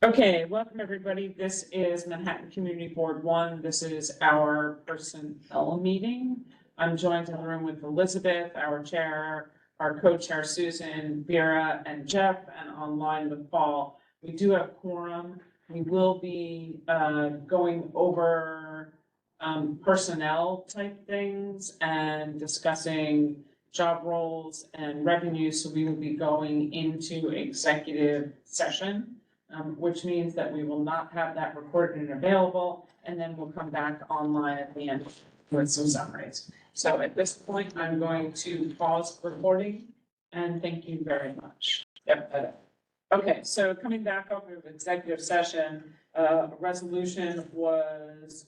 Okay, welcome everybody. This is Manhattan Community Board 1. This is our personnel meeting. I'm joined in the room with Elizabeth, our chair, our co-chair Susan, Vera, and Jeff, and online with Paul. We do have quorum. We will be going over personnel type things and discussing job roles and revenue. So we will be going into executive session. Which means that we will not have that recorded and available, and then we'll come back online at the end with some summaries. So at this point, I'm going to pause recording, and thank you very much. Yep. Okay, so coming back up with executive session, a resolution was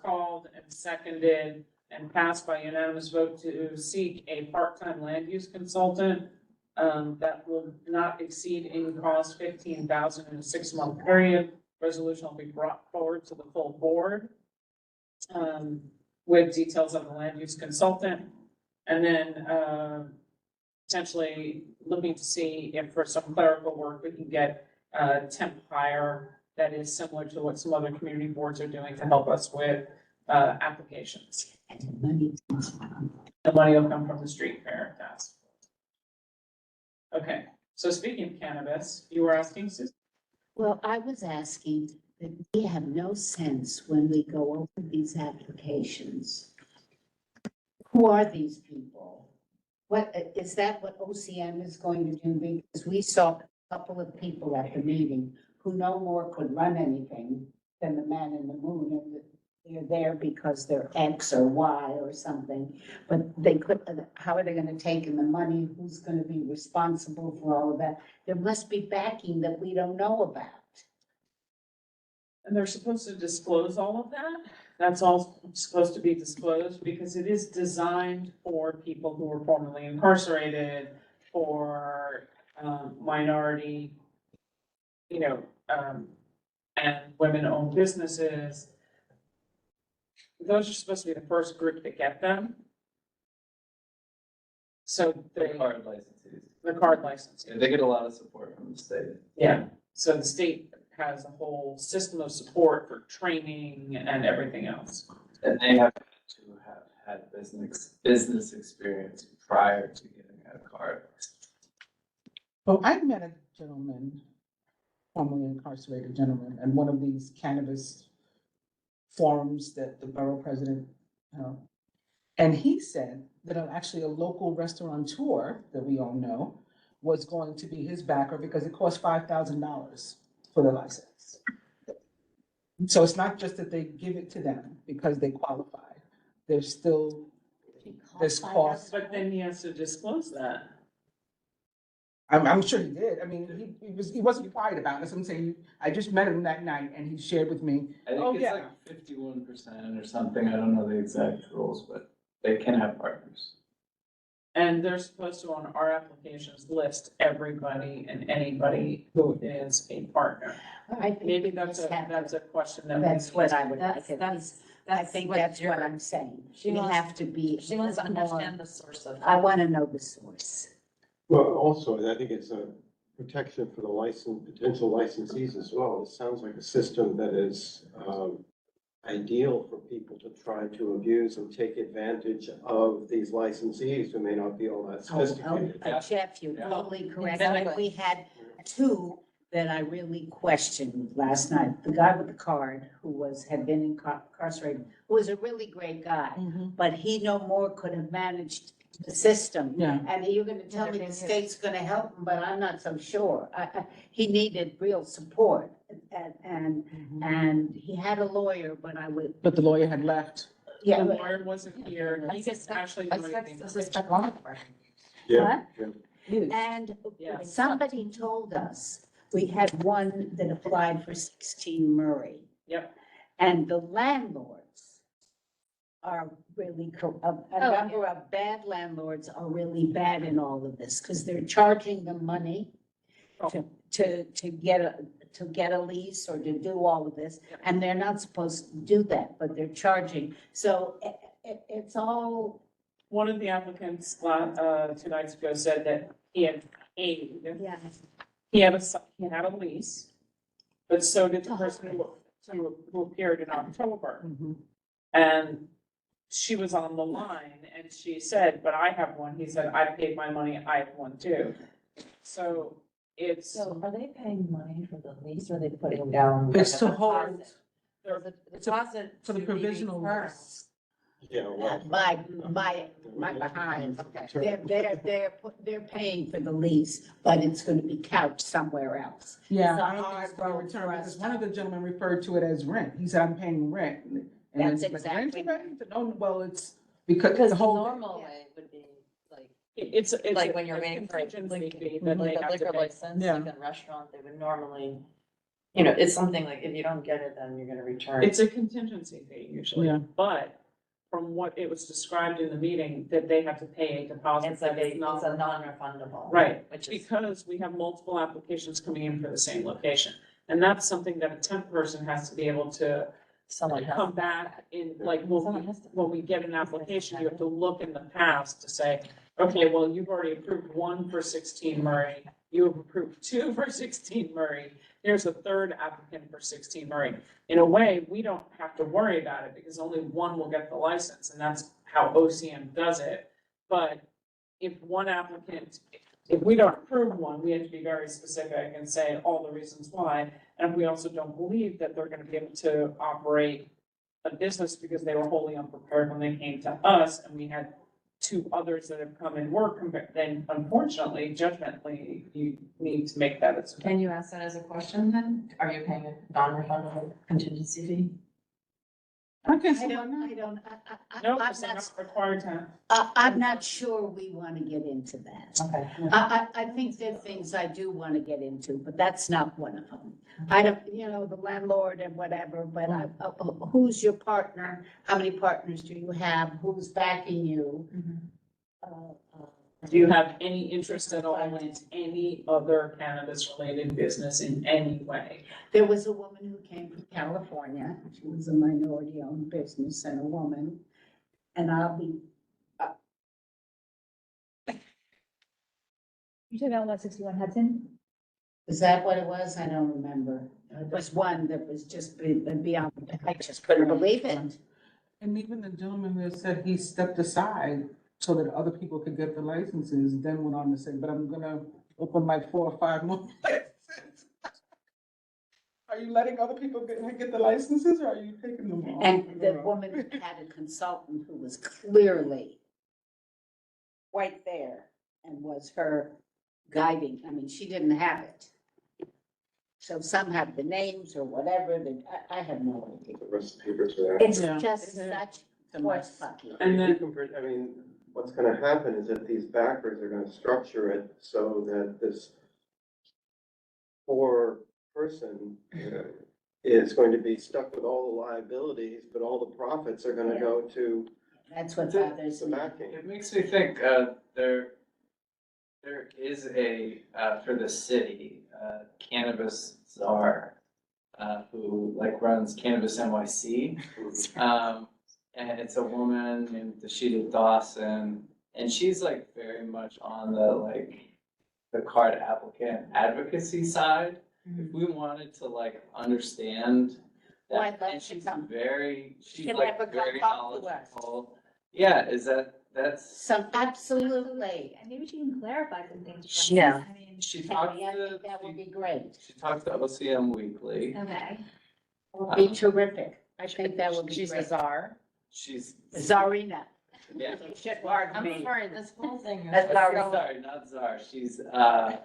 called and seconded and passed by unanimous vote to seek a part-time land use consultant that will not exceed in cost $15,000 in a 6-month period. Resolution will be brought forward to the full board with details of the land use consultant. And then potentially looking to see if for some clerical work, we can get temp hire that is similar to what some other community boards are doing to help us with applications. The money will come from the street fair task. Okay, so speaking of cannabis, you were asking, Susan? Well, I was asking that we have no sense when we go over these applications. Who are these people? What, is that what OCM is going to do? Because we saw a couple of people at the meeting who no more could run anything than the man in the moon. And they're there because they're X or Y or something, but they could, how are they gonna take in the money? Who's gonna be responsible for all of that? There must be backing that we don't know about. And they're supposed to disclose all of that. That's all supposed to be disclosed because it is designed for people who were formerly incarcerated, for minority, and women-owned businesses. Those are supposed to be the first group to get them. So The card licensees. the card license. Yeah, they get a lot of support from the state. Yeah, so the state has a whole system of support for training and everything else. And they have to have had business experience prior to getting a card. Well, I met a gentleman, formerly incarcerated gentleman, at one of these cannabis forums that the borough president held. And he said that actually a local restaurateur that we all know was going to be his backer because it cost $5,000 for the license. So it's not just that they give it to them because they qualify. There's still this cost. But then he has to disclose that. I'm sure he did. I mean, he wasn't quiet about it. So I'm saying, I just met him that night and he shared with me. I think it's like 51% or something. I don't know the exact rules, but they can have partners. And they're supposed to, on our applications, list everybody and anybody who is a partner. I think Maybe we that's just have- that's a question that. That's what I would That's, like. that's, I think that's what I'm saying. She We wants- have to be. She wants to more- understand the source of. I want to know the source. Well, also, I think it's a protection for the potential licensees as well. It sounds like a system that is ideal for people to try to abuse and take advantage of these licensees who may not be all that sophisticated. Jeff, you're Yeah. totally correct. Exactly. And we had two that I really questioned last night. The guy with the card who had been incarcerated, who was a really great guy, but he no more could have managed the system. Yeah. And you're gonna tell me the state's gonna help him, but I'm not so sure. He needed real support. And he had a lawyer, but I would, But the lawyer had left. The yeah. lawyer wasn't here. I He suspect- didn't actually I do anything. suspect law. Yeah, What? yeah. And Yeah. somebody told us, we had one that applied for 16 Murray. Yep. And the landlords are really, a number of bad landlords are really bad in all of this, because they're charging them money to get a lease or to do all of this, and they're not supposed to do that, but they're charging. So it's all, One of the applicants 2 nights ago said that he had paid. Yeah. He had a lease, but so did the person who appeared in October. Mhm. And she was on the line and she said, but I have one. He said, I paid my money, I have one too. So it's, So are they paying money for the lease or are they putting down? It's like, to a hold, deposit? There's a It's a- deposit for the to be provisional returned. lease. Yeah, well. My behind, they're paying for the lease, but it's gonna be couched somewhere else. Yeah, It's a I don't think hard it's gonna road return, for because us one of to- the gentlemen referred to it as rent. He said, I'm paying rent. And then That's it's like, rent, exactly- rent? Oh, well, it's because Because the the whole. normal way would be like, it's like when you're waiting for a contingency fee liquor, that they like a have to liquor pay. license, Yeah. like a restaurant, they would normally, you know, it's something like if you don't get it, then you're gonna return. It's a contingency fee usually, Yeah. but from what it was described in the meeting, that they have to pay a deposit. It's like that is it's a non-refundable. Right, Which is, because we have multiple applications coming in for the same location. And that's something that a temp person has to be able to someone has. come back in, like, Someone has to- when we get an application, you have to look in the past to say, okay, well, you've already approved one for 16 Murray, you have approved two for 16 Murray, here's a third applicant for 16 Murray. In a way, we don't have to worry about it because only one will get the license, and that's how OCM does it. But if one applicant, if we don't approve one, we have to be very specific and say all the reasons why. And we also don't believe that they're gonna be able to operate a business because they were wholly unprepared when they came to us, and we had two others that have come and worked, then unfortunately, judgmentally, you need to make that as. Can you ask that as a question then? Are you paying a non-refundable contingency fee? Okay, so I why don't, not? I don't, No, I'm because they're not, not required to. I'm not sure we wanna get into that. Okay. I think there are things I do wanna get into, but that's not one of them. I don't, the landlord and whatever, but who's your partner? How many partners do you have? Who's backing you? Do you have any interest at all in any other cannabis-related business in any way? There was a woman who came from California. She was a minority-owned business and a woman. And I'll be, You talking about 161 Hudson? is that what it was? I don't remember. It was one that was just beyond, I just couldn't believe it. And even the gentleman that said he stepped aside so that other people could get the licenses, then went on to say, but I'm gonna open like 4 or 5 more licenses. Are you letting other people get the licenses, or are you taking them all? And the woman had a consultant who was clearly right there and was her guiding. I mean, she didn't have it. So some have the names or whatever, I have no idea. The rest of the papers are there. It's Yeah. just such horse fucking. And If then- you compare- I mean, what's gonna happen is that these backers are gonna structure it so that this poor person is going to be stuck with all the liabilities, but all the profits are gonna go to That's what the bothers me. backing. It makes me think, there is for the city, cannabis czar, who like runs Cannabis NYC. And it's a woman named Dashida Dawson, and she's like very much on the card applicant advocacy side. If we wanted to like understand Well, I'd that, love and to she's come. she's She'll like never come very talk to us. knowledgeable. Yeah, that's, Absolutely. And maybe she can clarify some things. for us. Yeah. I mean, she I talked think to, that would be great. she talked to OCM Weekly. okay. Would be terrific. I think that would be She's a great. czar. She's, Czarina. yeah. I'm sorry, this whole thing is. That's not Sorry, not czar, she's a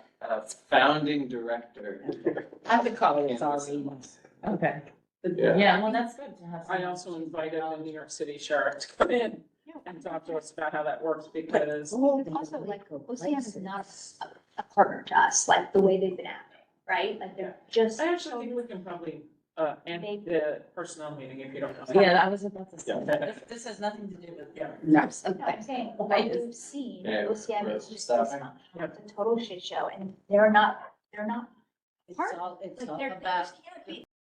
founding director. I would call her Cannabis Czarina. NYC. Okay. Yeah. Yeah, well, that's good to have. I someone also who's invited the knowledgeable. New York City Sheriff to come in and talk to us about how that works, because Well, it's also like, OCM is not a partner to us, like the way they've been acting, right? Like they're just. I actually think we can probably, end the personnel meeting if you don't mind. Yeah, I was about to say Yeah. that. This has nothing to do with. Yeah. No. No, I'm saying, what Right. we've seen, Yeah, OCM we're is just stopping. it's a total shit show, and they're not, It's all like, they're, they about just can't be